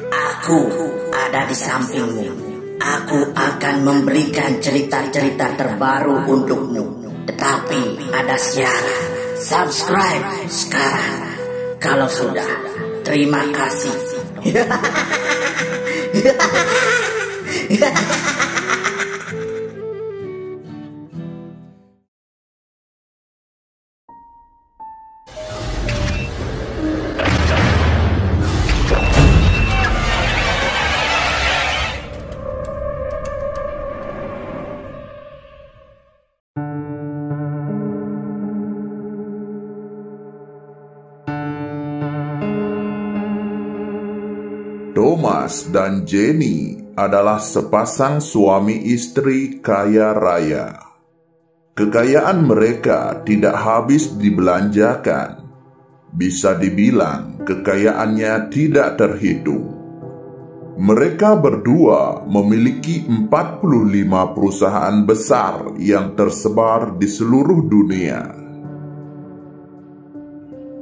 Aku ada di sampingmu. Aku akan memberikan cerita-cerita terbaru untukmu. Tetapi ada syarat. Subscribe sekarang. Kalau sudah, terima kasih. Thomas dan Jenny adalah sepasang suami istri kaya raya. Kekayaan mereka tidak habis dibelanjakan. Bisa dibilang kekayaannya tidak terhitung. Mereka berdua memiliki 45 perusahaan besar yang tersebar di seluruh dunia.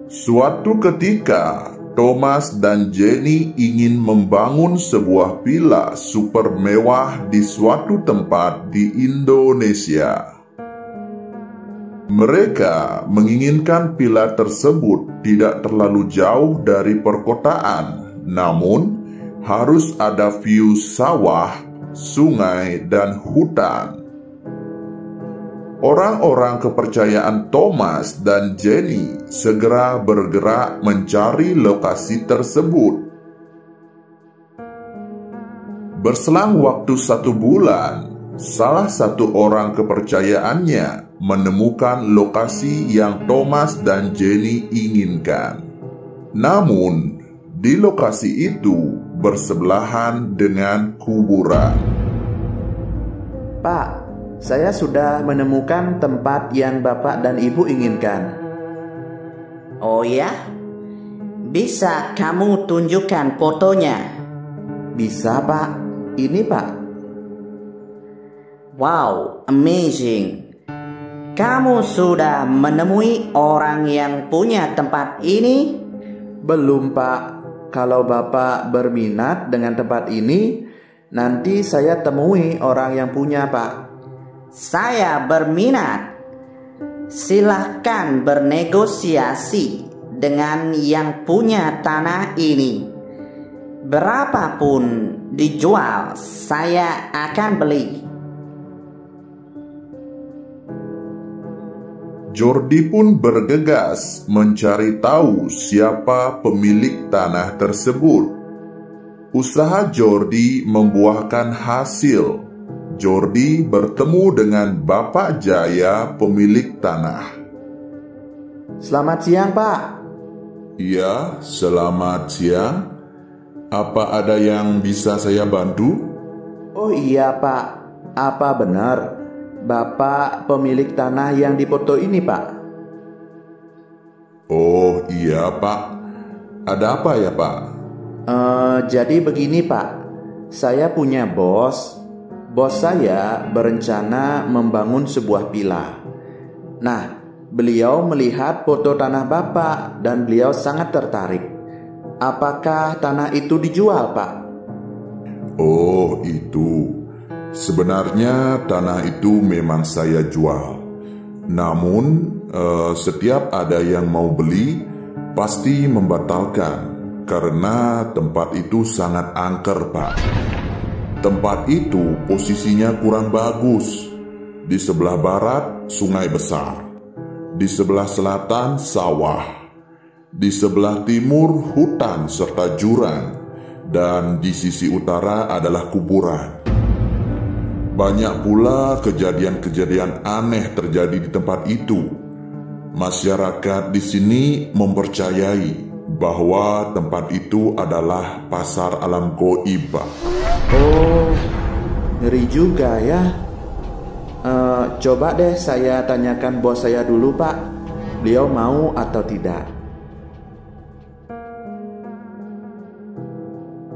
Suatu ketika, Thomas dan Jenny ingin membangun sebuah villa super mewah di suatu tempat di Indonesia. Mereka menginginkan villa tersebut tidak terlalu jauh dari perkotaan, namun harus ada view sawah, sungai, dan hutan. Orang-orang kepercayaan Thomas dan Jenny segera bergerak mencari lokasi tersebut. Berselang waktu 1 bulan, salah satu orang kepercayaannya menemukan lokasi yang Thomas dan Jenny inginkan. Namun, di lokasi itu bersebelahan dengan kuburan. Pak, saya sudah menemukan tempat yang Bapak dan Ibu inginkan. Oh ya? Bisa kamu tunjukkan fotonya? Bisa, Pak. Ini, Pak. Wow, amazing. Kamu sudah menemui orang yang punya tempat ini? Belum, Pak. Kalau Bapak berminat dengan tempat ini, nanti saya temui orang yang punya, Pak. Saya berminat. Silahkan bernegosiasi dengan yang punya tanah ini. Berapapun dijual, saya akan beli. Jordi pun bergegas mencari tahu siapa pemilik tanah tersebut. Usaha Jordi membuahkan hasil. Jordi bertemu dengan Bapak Jaya, pemilik tanah. Selamat siang, Pak. Iya, selamat siang. Apa ada yang bisa saya bantu? Oh iya, Pak. Apa benar Bapak pemilik tanah yang dipoto ini, Pak? Oh iya, Pak. Ada apa ya, Pak? Jadi begini, Pak. Saya punya bos. Bos saya berencana membangun sebuah villa. Nah, beliau melihat foto tanah Bapak dan beliau sangat tertarik. Apakah tanah itu dijual, Pak? Oh, itu. Sebenarnya tanah itu memang saya jual. Namun, setiap ada yang mau beli, pasti membatalkan. Karena tempat itu sangat angker, Pak. Tempat itu posisinya kurang bagus. Di sebelah barat, sungai besar. Di sebelah selatan, sawah. Di sebelah timur, hutan serta jurang. Dan di sisi utara adalah kuburan. Banyak pula kejadian-kejadian aneh terjadi di tempat itu. Masyarakat di sini mempercayai bahwa tempat itu adalah pasar alam goib. Oh, ngeri juga ya. Coba deh saya tanyakan bos saya dulu, Pak. Beliau mau atau tidak?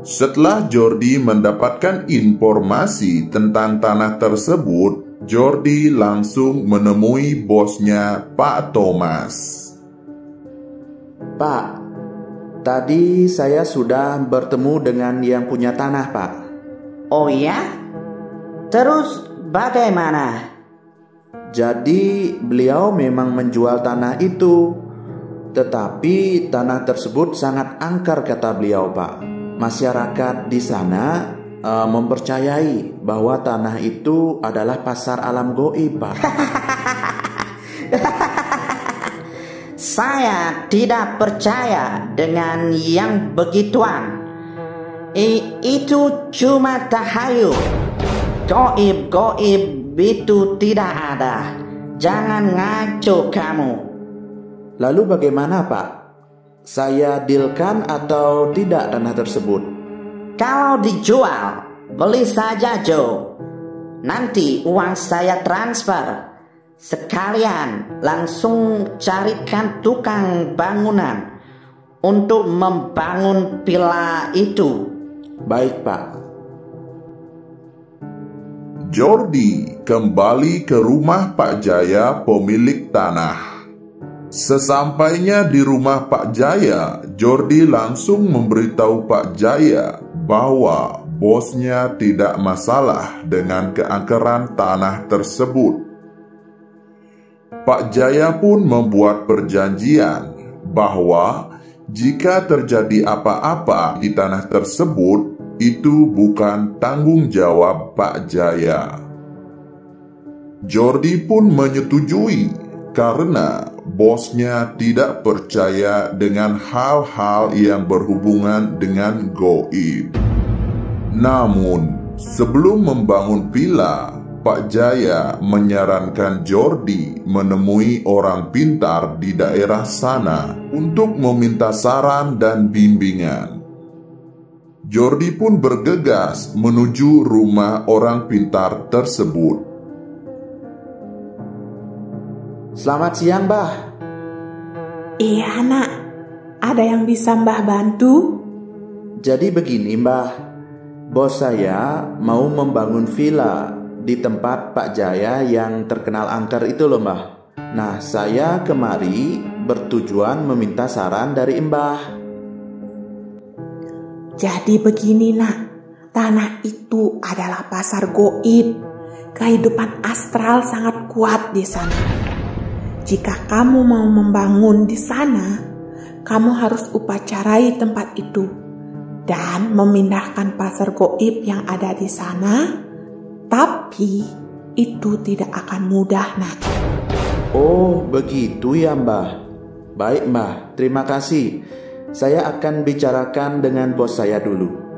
Setelah Jordi mendapatkan informasi tentang tanah tersebut, Jordi langsung menemui bosnya, Pak Thomas. Pak, Tadi saya sudah bertemu dengan yang punya tanah, Pak. Oh ya? Terus bagaimana? Jadi beliau memang menjual tanah itu. Tetapi tanah tersebut sangat angker, kata beliau, Pak. Masyarakat di sana mempercayai bahwa tanah itu adalah pasar alam goib, Pak. Saya tidak percaya dengan yang begituan. Itu cuma tahayul. Goib itu tidak ada. Jangan ngaco kamu. Lalu bagaimana, Pak? Saya dealkan atau tidak tanah tersebut? Kalau dijual, beli saja Joe. Nanti uang saya transfer. Sekalian langsung carikan tukang bangunan untuk membangun villa itu. Baik, Pak. Jordi kembali ke rumah Pak Jaya, pemilik tanah. Sesampainya di rumah Pak Jaya, Jordi langsung memberitahu Pak Jaya bahwa bosnya tidak masalah dengan keangkeran tanah tersebut. Pak Jaya pun membuat perjanjian bahwa jika terjadi apa-apa di tanah tersebut, itu bukan tanggung jawab Pak Jaya. Jordi pun menyetujui karena bosnya tidak percaya dengan hal-hal yang berhubungan dengan goib. Namun, sebelum membangun villa, Pak Jaya menyarankan Jordi menemui orang pintar di daerah sana untuk meminta saran dan bimbingan. Jordi pun bergegas menuju rumah orang pintar tersebut. Selamat siang, Mbah. Iya, Nak. Ada yang bisa Mbah bantu? Jadi begini, Mbah. Bos saya mau membangun villa di tempat Pak Jaya yang terkenal angker itu loh, Mbah. Nah, saya kemari bertujuan meminta saran dari Mbah. Jadi begini, Nak. Tanah itu adalah pasar goib. Kehidupan astral sangat kuat di sana. Jika kamu mau membangun di sana, kamu harus upacarai tempat itu dan memindahkan pasar goib yang ada di sana. Tapi itu tidak akan mudah, Nak. Oh, begitu ya, Mbah. Baik, Mbah. Terima kasih. Saya akan bicarakan dengan bos saya dulu.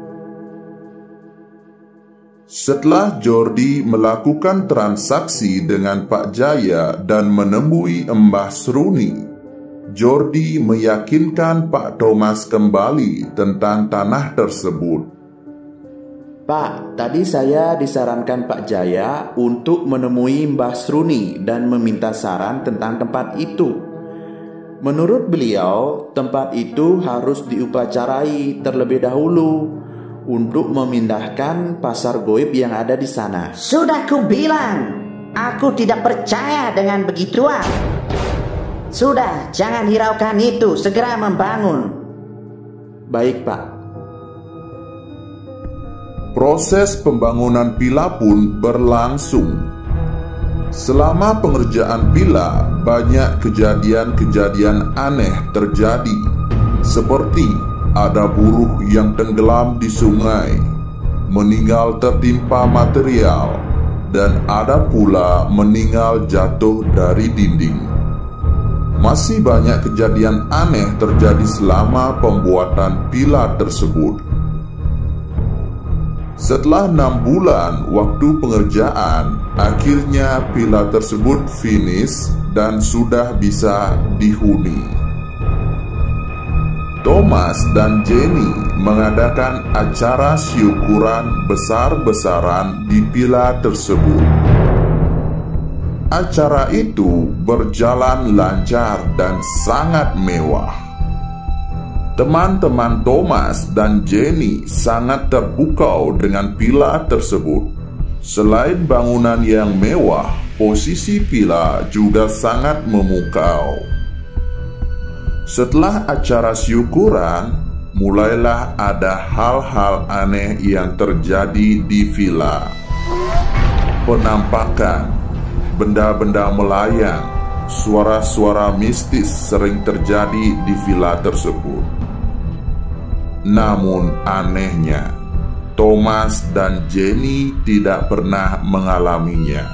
Setelah Jordi melakukan transaksi dengan Pak Jaya dan menemui Mbah Sruni, Jordi meyakinkan Pak Thomas kembali tentang tanah tersebut. Pak, tadi saya disarankan Pak Jaya untuk menemui Mbah Sruni dan meminta saran tentang tempat itu. Menurut beliau, tempat itu harus diupacarai terlebih dahulu untuk memindahkan pasar goib yang ada di sana. Sudah kubilang, aku tidak percaya dengan begituan. Sudah, jangan hiraukan itu, segera membangun. Baik, Pak. Proses pembangunan villa pun berlangsung. Selama pengerjaan villa, banyak kejadian-kejadian aneh terjadi, seperti ada buruh yang tenggelam di sungai, meninggal tertimpa material, dan ada pula meninggal jatuh dari dinding. Masih banyak kejadian aneh terjadi selama pembuatan villa tersebut. Setelah 6 bulan waktu pengerjaan, akhirnya villa tersebut finish dan sudah bisa dihuni. Thomas dan Jenny mengadakan acara syukuran besar-besaran di villa tersebut. Acara itu berjalan lancar dan sangat mewah. Teman-teman Thomas dan Jenny sangat terpukau dengan villa tersebut. Selain bangunan yang mewah, posisi villa juga sangat memukau. Setelah acara syukuran, mulailah ada hal-hal aneh yang terjadi di villa. Penampakan, benda-benda melayang, suara-suara mistis sering terjadi di villa tersebut. Namun anehnya, Thomas dan Jenny tidak pernah mengalaminya.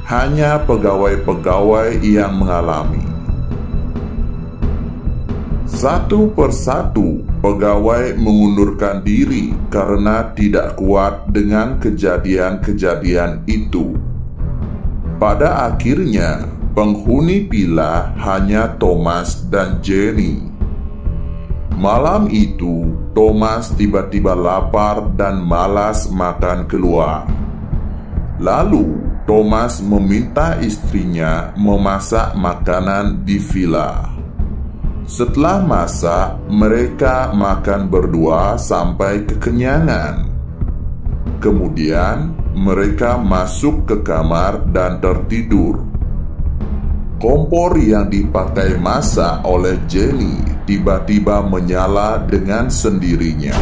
Hanya pegawai-pegawai yang mengalami. Satu persatu pegawai mengundurkan diri karena tidak kuat dengan kejadian-kejadian itu. Pada akhirnya, penghuni villa hanya Thomas dan Jenny. Malam itu, Thomas tiba-tiba lapar dan malas makan keluar. Lalu, Thomas meminta istrinya memasak makanan di villa. Setelah masak, mereka makan berdua sampai kekenyangan. Kemudian, mereka masuk ke kamar dan tertidur. Kompor yang dipakai masak oleh Jenny tiba-tiba menyala dengan sendirinya.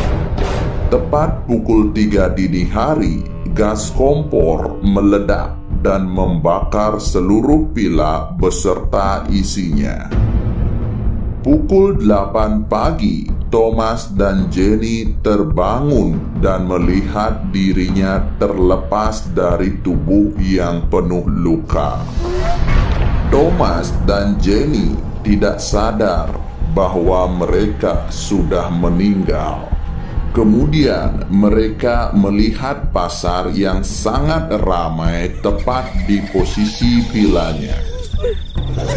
Tepat pukul 3 dini hari, gas kompor meledak dan membakar seluruh villa beserta isinya. Pukul 8 pagi, Thomas dan Jenny terbangun dan melihat dirinya terlepas dari tubuh yang penuh luka. Thomas dan Jenny tidak sadar bahwa mereka sudah meninggal. Kemudian mereka melihat pasar yang sangat ramai tepat di posisi villanya.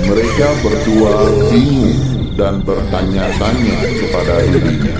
Mereka berdua bingung dan bertanya-tanya kepada dirinya,